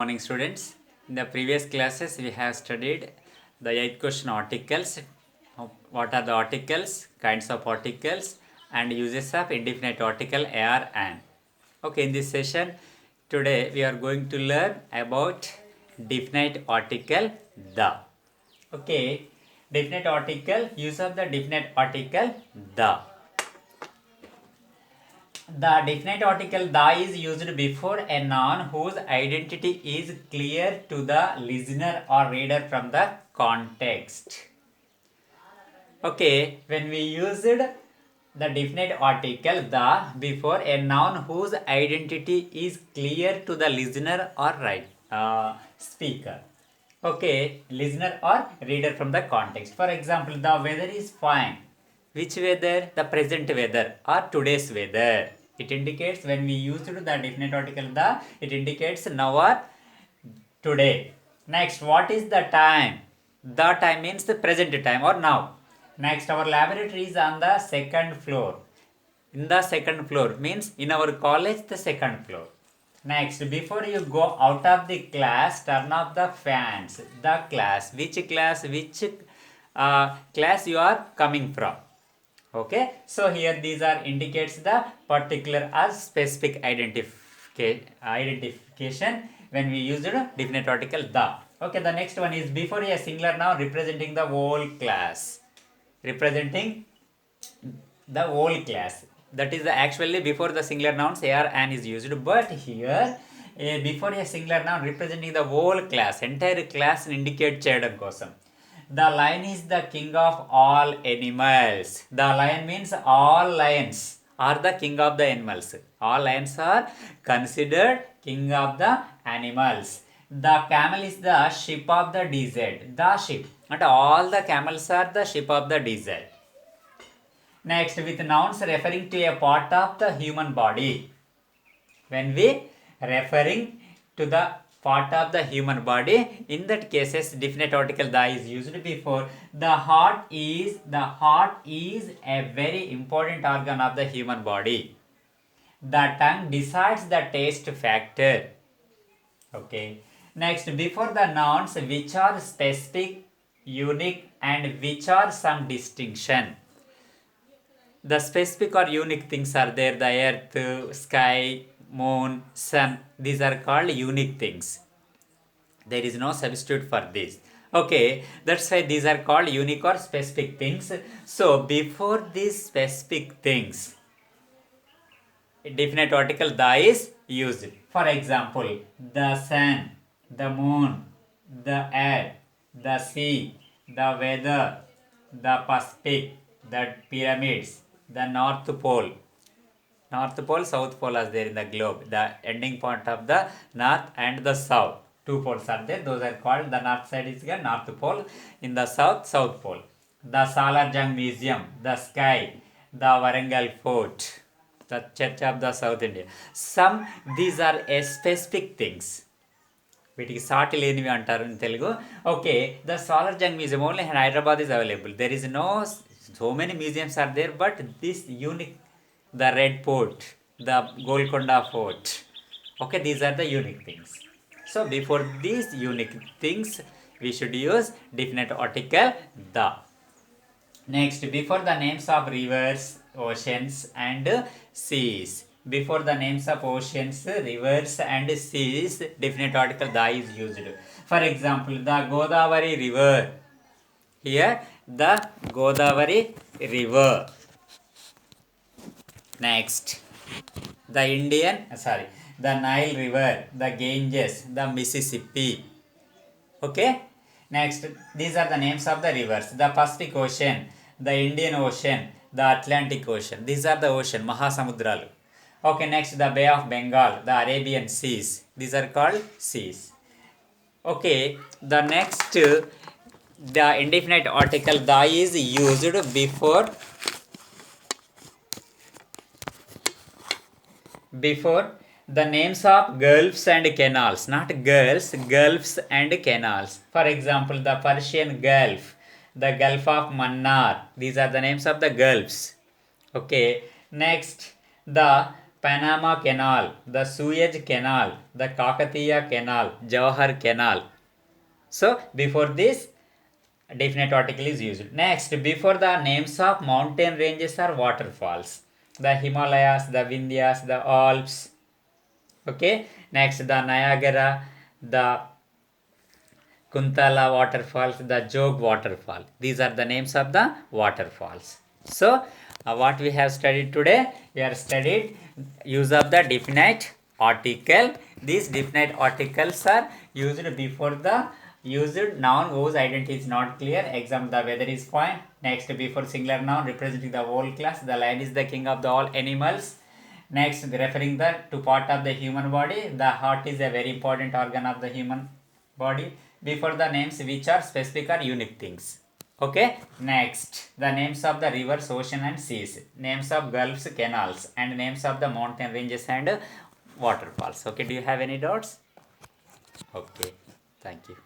Morning students. In the previous classes we have studied the 8 question articles. What are the articles, kinds of articles and uses of indefinite article are and. Okay, in this session today we are going to learn about definite article the. Okay, definite article, use of the definite article the. The definite article the is used before a noun whose identity is clear to the listener or reader from the context. Okay, when we used the definite article the before a noun whose identity is clear to the listener or speaker. Okay, listener or reader from the context. For example, the weather is fine. Which weather? The present weather or today's weather. It indicates when we use the definite article the, it indicates now or today. Next, what is the time? The time means the present time or now. Next, our laboratory is on the second floor. In the second floor means in our college the second floor. Next, before you go out of the class, turn off the fans. The class, which class, which class you are coming from. Okay, so here these are indicates the particular or specific identification when we use the definite article the. Okay, the next one is before a singular noun representing the whole class. Representing the whole class. That is actually before the singular nouns are and is used, but here before a singular noun representing the whole class, entire class indicate చేయడం కోసం. The lion is the king of all animals. The lion means all lions are the king of the animals. All lions are considered king of the animals. The camel is the ship of the desert. The ship. And all the camels are the ship of the desert. Next, with nouns referring to a part of the human body. When we referring to the part of the human body, in that cases definite article the is used before. The heart is a very important organ of the human body. The tongue decides the taste factor. Okay. Next, before the nouns which are specific, unique and which are some distinction. The specific or unique things are there, the earth, sky, moon, sun. These are called unique things. There is no substitute for this. Okay, that's why these are called unique or specific things. So before these specific things, definite article the is used. For example, the sun, the moon, the air, the sea, the weather, the Pacific, the pyramids, the North Pole. North Pole, South Pole is there in the globe. The ending point of the North and the South. Two poles are there. Those are called, the North side is the North Pole. In the South, South Pole. The Salarjung Museum, the sky, the Warangal Fort, the Church of the South India. These are a specific things. వీటికి సాటి లేనివి అంటారు in Telugu. Okay, the Salarjung Museum only in Hyderabad is available. There is no, so many museums are there, but this unique, the Red Fort, the Golconda Fort. Okay, these are the unique things. So before these unique things, we should use definite article the. Next, before the names of rivers, oceans and seas. Before the names of oceans, rivers and seas, definite article the is used. For example, the Godavari river. Here, the Godavari river. Next, the the Nile river, the Ganges, the Mississippi. Okay. Next, these are the names of the rivers. The Pacific Ocean, the Indian Ocean, the Atlantic Ocean. These are the ocean, Mahasamudralu. Okay, next the Bay of Bengal, the Arabian Seas. These are called seas. Okay, the next, the indefinite article the is used before the names of gulfs and canals. Not girls, gulfs and canals. For example, the Persian Gulf, the Gulf of Mannar. These are the names of the gulfs. Okay, next, the Panama Canal, the Suez Canal, the Kakatiya Canal, Jawahar Canal. So before this, definite article is used. Next, before the names of mountain ranges or waterfalls, the Himalayas, the Vindhyas, the Alps. Okay. Next, the Niagara, the Kuntala waterfalls, the Jog waterfall. These are the names of the waterfalls. So, what we have studied today, we are studied use of the definite article. These definite articles are used before the used noun whose identity is not clear. Example: the weather is fine. Next, before singular noun representing the whole class, the lion is the king of the all animals. Next, referring the to part of the human body, the heart is a very important organ of the human body. Before the names which are specific or unique things. Okay. Next, the names of the rivers, ocean and seas, names of gulfs, canals, and names of the mountain ranges and waterfalls. Okay. Do you have any doubts? Okay. Thank you.